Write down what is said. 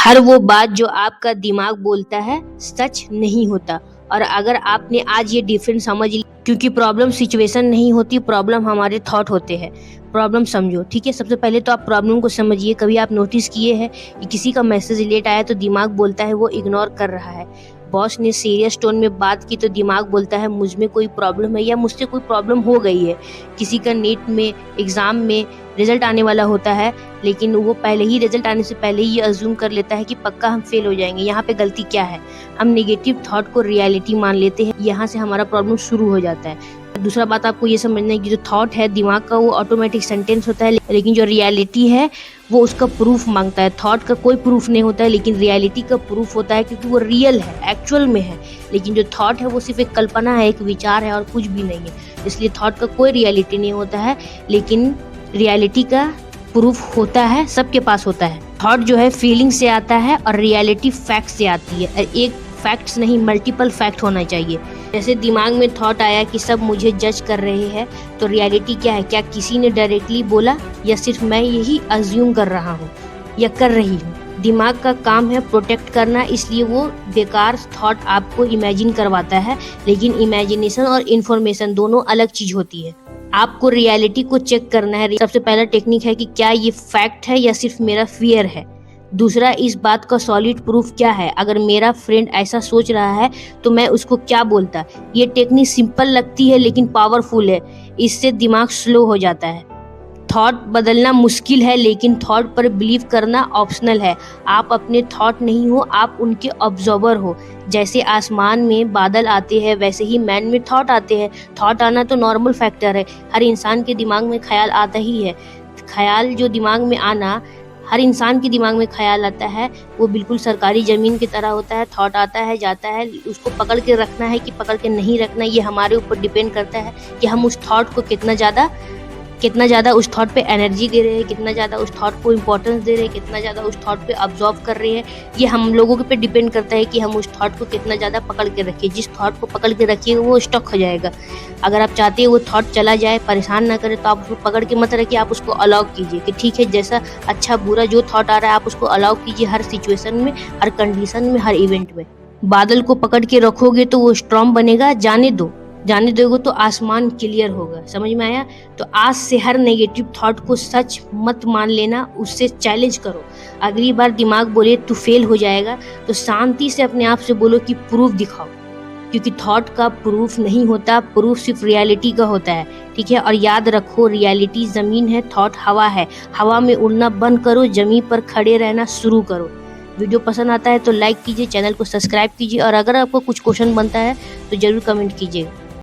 हर वो बात जो आपका दिमाग बोलता है सच नहीं होता। और अगर आपने आज ये डिफरेंस समझ ली, क्योंकि प्रॉब्लम सिचुएशन नहीं होती, प्रॉब्लम हमारे थॉट होते हैं। प्रॉब्लम समझो, ठीक है। सबसे पहले तो आप प्रॉब्लम को समझिए। कभी आप नोटिस किए हैं कि किसी का मैसेज लेट आया तो दिमाग बोलता है वो इग्नोर कर रहा है। बॉस ने सीरियस टोन में बात की तो दिमाग बोलता है मुझ में कोई प्रॉब्लम है या मुझसे कोई प्रॉब्लम हो गई है। किसी का नीट में एग्जाम में रिजल्ट आने वाला होता है, लेकिन वो पहले ही रिजल्ट आने से पहले ही ये अज्यूम कर लेता है कि पक्का हम फेल हो जाएंगे। यहाँ पे गलती क्या है? हम नेगेटिव थॉट को रियलिटी मान लेते हैं। यहाँ से हमारा प्रॉब्लम शुरू हो जाता है। दूसरा बात आपको ये समझना है कि जो थॉट है दिमाग का वो ऑटोमेटिक सेंटेंस होता है, लेकिन जो रियलिटी है वो उसका प्रूफ मांगता है। थॉट का कोई प्रूफ नहीं होता है, लेकिन रियलिटी का प्रूफ होता है, क्योंकि वो रियल है, एक्चुअल में है। लेकिन जो थॉट है वो सिर्फ एक कल्पना है, एक विचार है और कुछ भी नहीं है। इसलिए थॉट का कोई रियलिटी नहीं होता है, लेकिन रियलिटी का प्रूफ होता है, सबके पास होता है। थॉट जो है फीलिंग से आता है और रियलिटी फैक्ट से आती है। एक फैक्ट्स नहीं, मल्टीपल फैक्ट होना चाहिए। जैसे दिमाग में थॉट आया कि सब मुझे जज कर रहे हैं, तो रियलिटी क्या है? क्या किसी ने डायरेक्टली बोला या सिर्फ मैं यही अज्यूम कर रहा हूँ या कर रही हूँ? दिमाग का काम है प्रोटेक्ट करना, इसलिए वो बेकार थॉट आपको इमेजिन करवाता है। लेकिन इमेजिनेशन और इन्फॉर्मेशन दोनों अलग चीज होती है। आपको रियलिटी को चेक करना है। सबसे पहला टेक्निक है कि क्या ये फैक्ट है या सिर्फ मेरा फियर है। दूसरा, इस बात का सॉलिड प्रूफ क्या है। अगर मेरा फ्रेंड ऐसा सोच रहा है तो मैं उसको क्या बोलता। ये टेक्निक सिंपल लगती है लेकिन पावरफुल है। इससे दिमाग स्लो हो जाता है। थॉट बदलना मुश्किल है, लेकिन थॉट पर बिलीव करना ऑप्शनल है। आप अपने थॉट नहीं हो, आप उनके ऑब्जर्वर हो। जैसे आसमान में बादल आते हैं, वैसे ही मैन में थॉट आते हैं। थॉट आना तो नॉर्मल फैक्टर है। हर इंसान के दिमाग में ख्याल आता ही है। ख्याल जो दिमाग में आना, हर इंसान के दिमाग में ख्याल आता है, वो बिल्कुल सरकारी ज़मीन की तरह होता है। थॉट आता है, जाता है, उसको पकड़ के रखना है कि पकड़ के नहीं रखना, ये हमारे ऊपर डिपेंड करता है कि हम उस थॉट को कितना ज़्यादा उस थॉट पे एनर्जी दे रहे हैं, कितना ज़्यादा उस थॉट को इम्पोर्टेंस दे रहे हैं, कितना ज़्यादा उस थॉट पे ऑब्जर्व कर रहे हैं। ये हम लोगों के पे डिपेंड करता है कि हम उस थॉट को कितना ज़्यादा पकड़ के रखें। जिस थॉट को पकड़ के रखिएगा वो स्टक हो जाएगा। अगर आप चाहते हैं वो थॉट चला जाए, परेशान ना करे, तो आप उसको पकड़ के मत रखिए। आप उसको अलाउ कीजिए कि ठीक है, जैसा अच्छा बुरा जो थॉट आ रहा है आप उसको अलाउ कीजिए। हर सिचुएशन में, हर कंडीशन में, हर इवेंट में। बादल को पकड़ के रखोगे तो वो स्ट्रॉन्ग बनेगा। जाने दोगे तो आसमान क्लियर होगा। समझ में आया? तो आज से हर नेगेटिव थॉट को सच मत मान लेना, उससे चैलेंज करो। अगली बार दिमाग बोले तू फेल हो जाएगा, तो शांति से अपने आप से बोलो कि प्रूफ दिखाओ, क्योंकि थॉट का प्रूफ नहीं होता, प्रूफ सिर्फ रियलिटी का होता है। ठीक है? और याद रखो, रियलिटी जमीन है, थॉट हवा है। हवा में उड़ना बंद करो, जमीन पर खड़े रहना शुरू करो। वीडियो पसंद आता है तो लाइक कीजिए, चैनल को सब्सक्राइब कीजिए, और अगर आपको कुछ क्वेश्चन बनता है तो जरूर कमेंट कीजिए।